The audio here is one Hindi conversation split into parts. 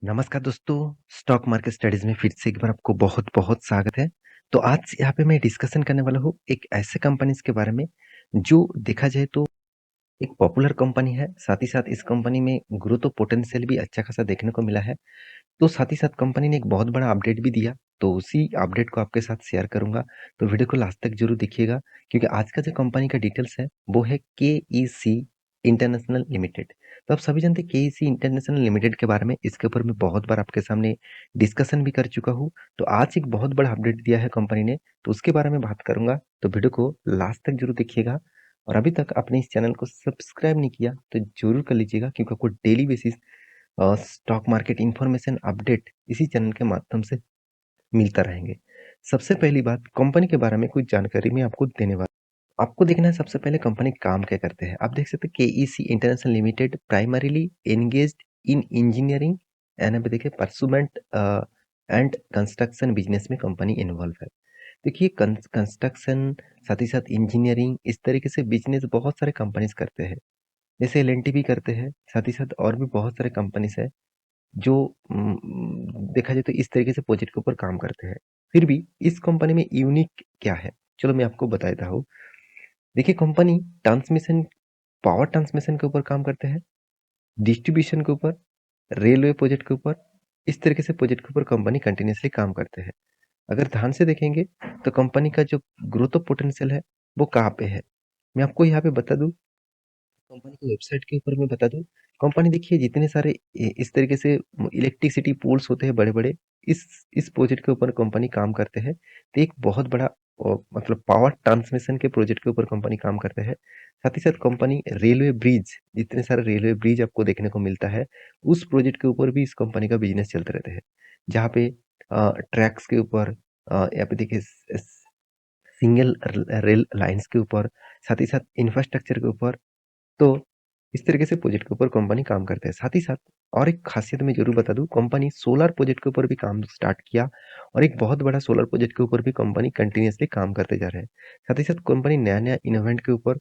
नमस्कार दोस्तों, स्टॉक मार्केट स्टडीज़ में फिर से एक बार आपको बहुत-बहुत स्वागत है। तो आज यहाँ पे मैं डिस्कशन करने वाला हूँ एक ऐसे कंपनीज़ के बारे में, जो देखा जाए तो एक पॉपुलर कंपनी है, साथ ही साथ इस कंपनी में ग्रोथ पोटेंशियल भी अच्छा खासा देखने को मिला है। तो साथ ही साथ कंपनी ने एक बहुत बड़ा अपडेट भी दिया, तो उसी अपडेट को आपके साथ शेयर करूँगा। तो वीडियो को लास्ट तक ज़रूर देखिएगा, क्योंकि आज का जो कंपनी का डिटेल्स है, वो है केईसी इंटरनेशनल लिमिटेड। तो आप सभी जानते हैं केईसी इंटरनेशनल लिमिटेड के बारे में, इसके ऊपर मैं बहुत बार आपके सामने डिस्कशन भी कर चुका हूँ। तो आज एक बहुत बड़ा अपडेट दिया है कंपनी ने, तो उसके बारे में बात करूँगा। तो वीडियो को लास्ट तक ज़रूर देखिएगा और अभी तक आपने इस चैनल को सब्सक्राइब नहीं किया, तो ज़रूर कर लीजिएगा, क्योंकि आपको daily basis stock market information update इसी चैनल के माध्यम से मिलता रहेंगे। सबसे पहली बात, कंपनी के बारे में कुछ जानकारी मैं आपको देने वाला हूँ। आपको देखना है सबसे पहले कंपनी काम क्या करते हैं। आप देख सकते हैं KEC international limited primarily engaged in engineering and यहाँ पे देखिए परसुमेंट एंड कंस्ट्रक्शन बिजनेस में कंपनी इन्वॉल्व है। देखिए कंस्ट्रक्शन साथ ही साथ इंजीनियरिंग इस तरीके से बिजनेस बहुत सारे कंपनीज करते हैं। जैसे एल भी करते हैं, साथ ही साथ और भी बहुत सारे कंपनीज है जो देखा जाए तो इस तरीके से प्रोजेक्ट के ऊपर काम करते हैं। फिर भी इस कंपनी में यूनिक क्या है? चलो मैं आपको बता देता हूँ। देखिए कंपनी ट्रांसमिशन पावर ट्रांसमिशन के ऊपर काम करते हैं, डिस्ट्रीब्यूशन के ऊपर, रेलवे प्रोजेक्ट के ऊपर, इस तरीके से प्रोजेक्ट के ऊपर कंपनी कंटिन्यूअसली काम करते हैं। अगर ध्यान से देखेंगे तो कंपनी का जो ग्रोथ ऑफ पोटेंशियल है, वो कहाँ पे है? मैं आपको यहाँ पे बता दूँ, कंपनी की वेबसाइट के ऊपर मैं बता दूं, कंपनी देखिए जितने सारे इस तरीके से इलेक्ट्रिसिटी पोल्स होते हैं बड़े बड़े, इस प्रोजेक्ट के ऊपर कंपनी काम करते हैं। तो एक बहुत बड़ा मतलब पावर ट्रांसमिशन के प्रोजेक्ट के ऊपर कंपनी काम करते हैं। साथ ही साथ कंपनी रेलवे ब्रिज, जितने सारे रेलवे ब्रिज आपको देखने को मिलता है, उस प्रोजेक्ट के ऊपर भी इस कंपनी का बिजनेस चलते रहते हैं। जहाँ पे ट्रैक्स के ऊपर, यहाँ पे देखिए सिंगल रेल लाइंस के ऊपर, साथ ही साथ इंफ्रास्ट्रक्चर के ऊपर। तो इस तरीके से प्रोजेक्ट के ऊपर कंपनी काम करते हैं। साथ ही साथ और एक खासियत मैं ज़रूर बता दूँ, कंपनी सोलर प्रोजेक्ट के ऊपर भी काम स्टार्ट किया और एक बहुत बड़ा सोलर प्रोजेक्ट के ऊपर भी कंपनी कंटिन्यूअसली काम करते जा रहे हैं। साथ ही साथ कंपनी नया-नया इन्वेंट के ऊपर,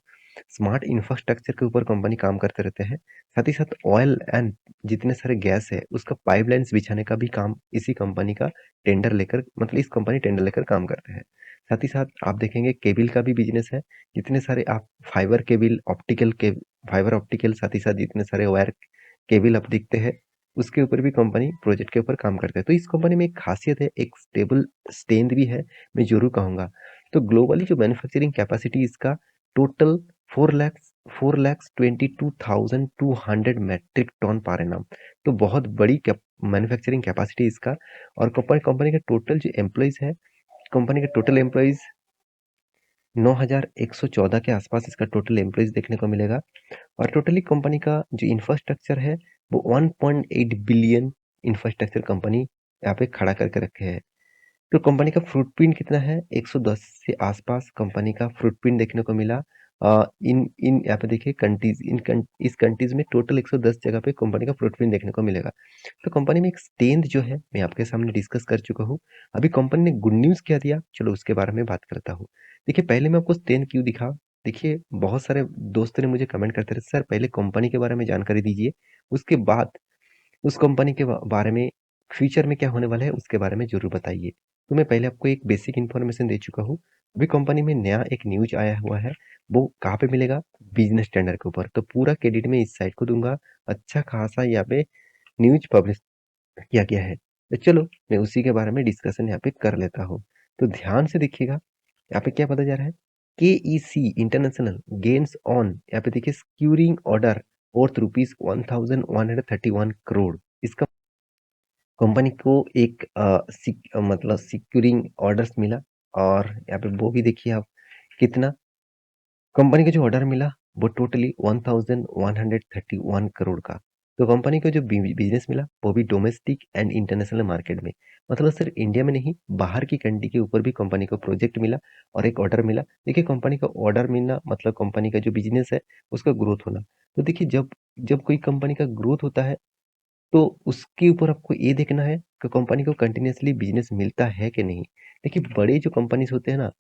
स्मार्ट इंफ्रास्ट्रक्चर के ऊपर कंपनी काम करते रहते हैं। साथ ही साथ ऑयल एंड जितने सारे गैस है, उसका पाइपलाइन्स बिछाने का भी काम इसी कंपनी का टेंडर लेकर, मतलब इस कंपनी टेंडर लेकर काम करते हैं। साथ ही साथ आप देखेंगे केबल का भी बिज़नेस है। जितने सारे आप फाइबर केबल, फाइबर ऑप्टिकल, साथ ही साथ जितने सारे वायर केबल आप देखते हैं, उसके ऊपर भी कंपनी प्रोजेक्ट के ऊपर काम करते हैं। तो इस कंपनी में एक खासियत है, एक स्टेबल स्ट्रेंथ भी है, मैं ज़रूर कहूँगा। तो ग्लोबली जो मैन्युफैक्चरिंग कैपेसिटी इसका total 4,22,200 metric ton per annum. तो बहुत बड़ी मैन्युफैक्चरिंग कैपेसिटी इसका। और कंपनी कंपनी का टोटल जो एम्प्लॉइज़ है, कंपनी के टोटल एम्प्लॉइज़ 9,114 के आसपास इसका टोटल एम्प्लॉइज़ देखने को मिलेगा। और टोटली कंपनी का जो इंफ्रास्ट्रक्चर है, वो 1.8 बिलियन इंफ्रास्ट्रक्चर कंपनी यहाँ पे खड़ा करके रखे है। तो कंपनी का फुटप्रिंट कितना है? 110 से आसपास कंपनी का फुटप्रिंट देखने को मिला। इन इन यहाँ पे देखिए कंट्रीज, इस कंट्रीज में टोटल 110 जगह पे कंपनी का फुटप्रिंट देखने को मिलेगा। तो कंपनी में एक स्ट्रेंथ जो है, मैं आपके सामने डिस्कस कर चुका हूँ। अभी कंपनी ने गुड न्यूज़ क्या दिया, चलो उसके बारे में बात करता हूँ। देखिए पहले मैं आपको स्ट्रेंथ क्यों दिखा, देखिए बहुत सारे दोस्तों ने मुझे कमेंट करते रहे, सर पहले कंपनी के बारे में जानकारी दीजिए, उसके बाद उस कंपनी के बारे में फ्यूचर में क्या होने वाला है उसके बारे में ज़रूर बताइए। तो मैं पहले आपको एक बेसिक इन्फॉर्मेशन दे चुका हूँ। अभी कंपनी में नया एक न्यूज़ आया हुआ है, वो कहाँ पे मिलेगा? बिज़नेस स्टैंडर्ड के ऊपर। तो पूरा क्रेडिट मैं इस साइट को दूँगा। अच्छा खासा यहाँ पे न्यूज़ पब्लिश किया गया है। तो चलो मैं उसी के बारे में डिस्कशन यहाँ पे कर लेता हूँ। तो ध्यान से देखिएगा, यहाँ पे क्या बताया जा रहा है? केईसी इंटरनेशनल गेन्स ऑन, यहाँ पे देखिए securing order worth rupees 1131 crore. इसका कंपनी को एक मतलब सिक्योरिंग ऑर्डर्स मिला। और यहाँ पे वो भी देखिए आप कितना, कंपनी का जो ऑर्डर मिला वो टोटली 1131 करोड़ का। तो कंपनी को जो बिजनेस मिला वो भी डोमेस्टिक एंड इंटरनेशनल मार्केट में, मतलब सिर्फ इंडिया में नहीं, बाहर की कंट्री के ऊपर भी कंपनी को प्रोजेक्ट मिला और एक ऑर्डर मिला। देखिए कंपनी का ऑर्डर मिलना मतलब कंपनी का जो बिजनेस है उसका ग्रोथ होना। तो देखिए जब जब कोई कंपनी का ग्रोथ होता है, तो उसके ऊपर आपको ये देखना है कि कंपनी को कंटिन्यूअसली बिजनेस मिलता है कि नहीं। देखिए बड़े जो कंपनीज होते हैं ना,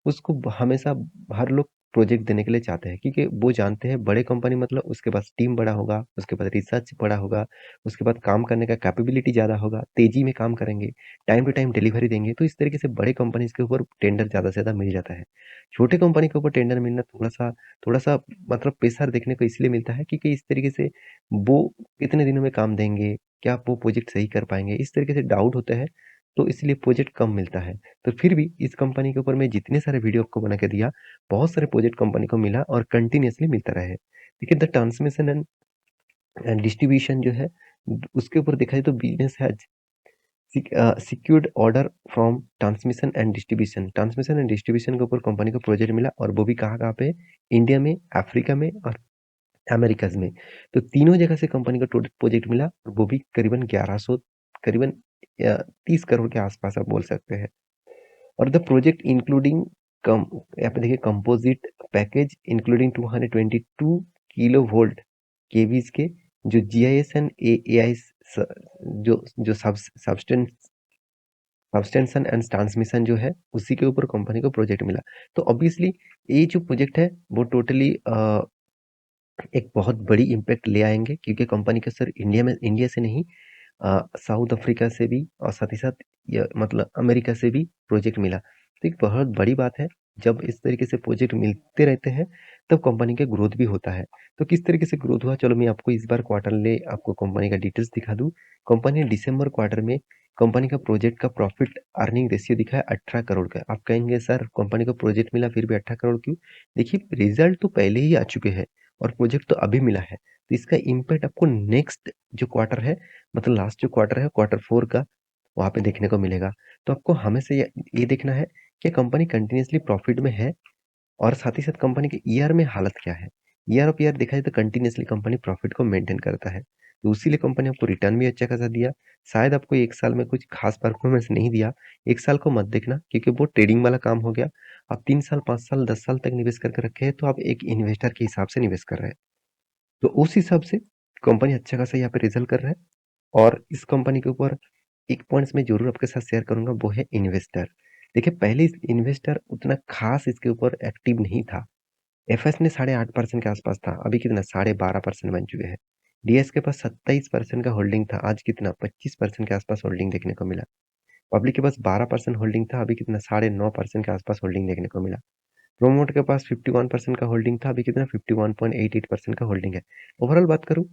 उसको हमेशा हर लोग प्रोजेक्ट देने के लिए चाहते हैं, क्योंकि वो जानते हैं बड़े कंपनी मतलब उसके पास टीम बड़ा होगा, उसके पास रिसर्च बड़ा होगा, उसके बाद काम करने का कैपेबिलिटी ज़्यादा होगा, तेजी में काम करेंगे, टाइम टू टाइम डिलीवरी देंगे, तो इस तरीके से बड़े कंपनीज के ऊपर टेंडर ज़्यादा से ज़्यादा मिल जाता है। छोटे कंपनी के ऊपर टेंडर मिलना थोड़ा सा मतलब प्रेशर देखने को इसलिए मिलता है, क्योंकि इस तरीके से वो कितने दिनों में काम देंगे, क्या वो प्रोजेक्ट सही कर पाएंगे, इस तरीके से डाउट होते हैं, तो इसलिए प्रोजेक्ट कम मिलता है। तो फिर भी इस कंपनी के ऊपर मैं जितने सारे वीडियो आपको बना के दिया, बहुत सारे प्रोजेक्ट कंपनी को मिला और कंटिन्यूअसली मिलता रहे। देखिए, द ट्रांसमिशन एंड डिस्ट्रीब्यूशन जो है, उसके ऊपर देखा जाए तो business has secured order from transmission and distribution के ऊपर कंपनी को प्रोजेक्ट मिला, और वो भी कहाँ कहाँ पे, इंडिया में, अफ्रीका में और अमेरिकाज में। तो तीनों जगह से कंपनी को टोटल प्रोजेक्ट मिला, और वो भी करीबन 1100, करीबन 30 करोड़ के आसपास आप बोल सकते हैं। और द प्रोजेक्ट इंक्लूडिंग कम यहाँ पे देखिए, composite package including 222 kilo volt KVs के, जो जीआईएस एंड एआई, जो सब्सटेंशन एंड ट्रांसमिशन जो है, उसी के ऊपर कंपनी को प्रोजेक्ट मिला। तो ऑब्वियसली ये जो प्रोजेक्ट है वो टोटली एक बहुत बड़ी इम्पैक्ट ले आएंगे, क्योंकि कंपनी का सर इंडिया से नहीं, साउथ अफ्रीका से भी, और साथ ही साथ मतलब अमेरिका से भी प्रोजेक्ट मिला। तो एक बहुत बड़ी बात है, जब इस तरीके से प्रोजेक्ट मिलते रहते हैं तब कंपनी का ग्रोथ भी होता है। तो किस तरीके से ग्रोथ हुआ, चलो मैं आपको इस बार क्वार्टरली आपको कंपनी का डिटेल्स दिखा दूं। कंपनी ने दिसंबर क्वार्टर में कंपनी का प्रोजेक्ट का प्रॉफिट अर्निंग रेशियो दिखा है 18 करोड़ का। आप कहेंगे सर कंपनी को प्रोजेक्ट मिला फिर भी 18 करोड़ क्यों? देखिए, रिजल्ट तो पहले ही आ चुके हैं और प्रोजेक्ट तो अभी मिला है, तो इसका इम्पैक्ट आपको नेक्स्ट जो क्वार्टर है, मतलब लास्ट जो क्वार्टर है, क्वार्टर 4 का, वहाँ पे देखने को मिलेगा। तो आपको हमेशा ये देखना है कि कंपनी कंटिन्यूअसली प्रॉफिट में है, और साथ ही साथ कंपनी के ईयर में हालत क्या है। ईयर ऑफ ईयर देखा जाए तो कंटिन्यूअसली कंपनी प्रॉफिट को मेंटेन करता है, तो उसी लिए कंपनी आपको रिटर्न भी अच्छा खासा दिया। शायद आपको एक साल में कुछ खास परफॉर्मेंस नहीं दिया, एक साल को मत देखना, क्योंकि वो ट्रेडिंग वाला काम हो गया। आप 3 साल 5 साल 10 साल तक निवेश करके रखे हैं, तो आप एक इन्वेस्टर के हिसाब से निवेश कर रहे हैं, तो उस हिसाब से कंपनी अच्छा खासा यहाँ पे रिजल्ट कर रहा है। और इस कंपनी के ऊपर एक पॉइंट्स मैं जरूर आपके साथ शेयर करूंगा, वो है इन्वेस्टर। देखिए, पहले इन्वेस्टर उतना खास इसके ऊपर एक्टिव नहीं था। एफएस ने 8.5% के आसपास था, अभी कितना 12.5% बन चुके हैं। डीएस के पास 27% का होल्डिंग था, आज कितना 25% के आसपास होल्डिंग देखने को मिला। पब्लिक के पास 12% होल्डिंग था, अभी कितना 9.5% के आसपास होल्डिंग देखने को मिला। प्रोमोट के पास 51% का होल्डिंग था, अभी कितना 51.88% का होल्डिंग है। ओवरऑल बात करूं,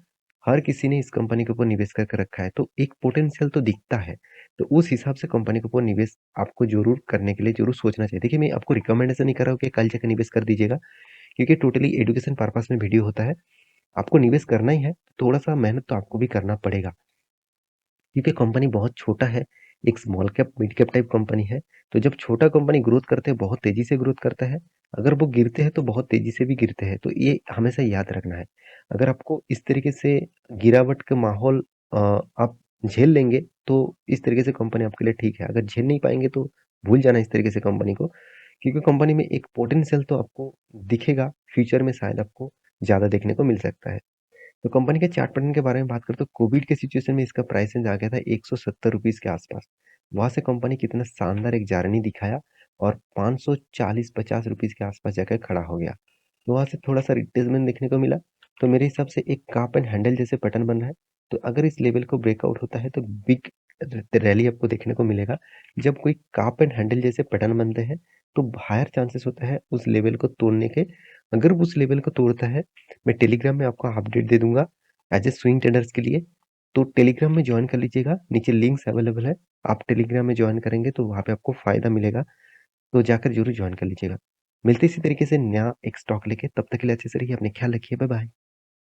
हर किसी ने इस कंपनी के ऊपर निवेश करके रखा है, तो एक पोटेंशियल तो दिखता है। तो उस हिसाब से कंपनी के ऊपर निवेश आपको जरूर करने के लिए जरूर सोचना चाहिए। देखिए, मैं आपको रिकमेंडेशन नहीं कर रहा हूँ कि कल जाकर निवेश कर दीजिएगा, क्योंकि टोटली एजुकेशन पर्पस में वीडियो होता है। आपको निवेश करना ही है, थोड़ा सा मेहनत तो आपको भी करना पड़ेगा, क्योंकि कंपनी बहुत छोटा है, एक small cap mid cap type company है। तो जब छोटा कंपनी ग्रोथ करते हैं, बहुत तेजी से ग्रोथ करता है, अगर वो गिरते हैं तो बहुत तेजी से भी गिरते हैं, तो ये हमेशा याद रखना है। अगर आपको इस तरीके से गिरावट का माहौल आप झेल लेंगे, तो इस तरीके से कंपनी आपके लिए ठीक है। अगर झेल नहीं पाएंगे तो भूल जाना इस तरीके से कंपनी को, क्योंकि कंपनी में एक पोटेंशियल तो आपको दिखेगा, फ्यूचर में शायद आपको ज्यादा देखने को मिल सकता है। तो कंपनी के चार्ट पैटर्न के बारे में बात करें तो कोविड के सिचुएशन में इसका प्राइस रेंज आ गया था 170 रुपीज के आसपास। वहां से कंपनी कितना शानदार एक जर्नी दिखाया, और 540-50 रुपीज के आसपास जाकर खड़ा हो गया। तो वहां से थोड़ा सा रिट्रेसमेंट देखने को मिला। तो मेरे हिसाब से एक काप एंड हैंडल जैसे पैटर्न बन रहा है। तो अगर इस लेवल को ब्रेकआउट होता है तो बिग रैली आपको देखने को मिलेगा। जब कोई काप एंड हैंडल जैसे पैटर्न बनते हैं, तो हायर चांसेस होता है उस लेवल को तोड़ने के। अगर वो उस लेवल को तोड़ता है, मैं टेलीग्राम में आपको अपडेट दे दूंगा एज ए स्विंग ट्रेडर्स के लिए। तो टेलीग्राम में ज्वाइन कर लीजिएगा, नीचे लिंक्स अवेलेबल है। आप टेलीग्राम में ज्वाइन करेंगे तो वहाँ पे आपको फायदा मिलेगा, तो जाकर जरूर ज्वाइन कर लीजिएगा। मिलते इसी तरीके से नया एक स्टॉक लेके, तब तक के लिए अच्छे से रहिए, अपने ख्याल रखिए, बाय बाय।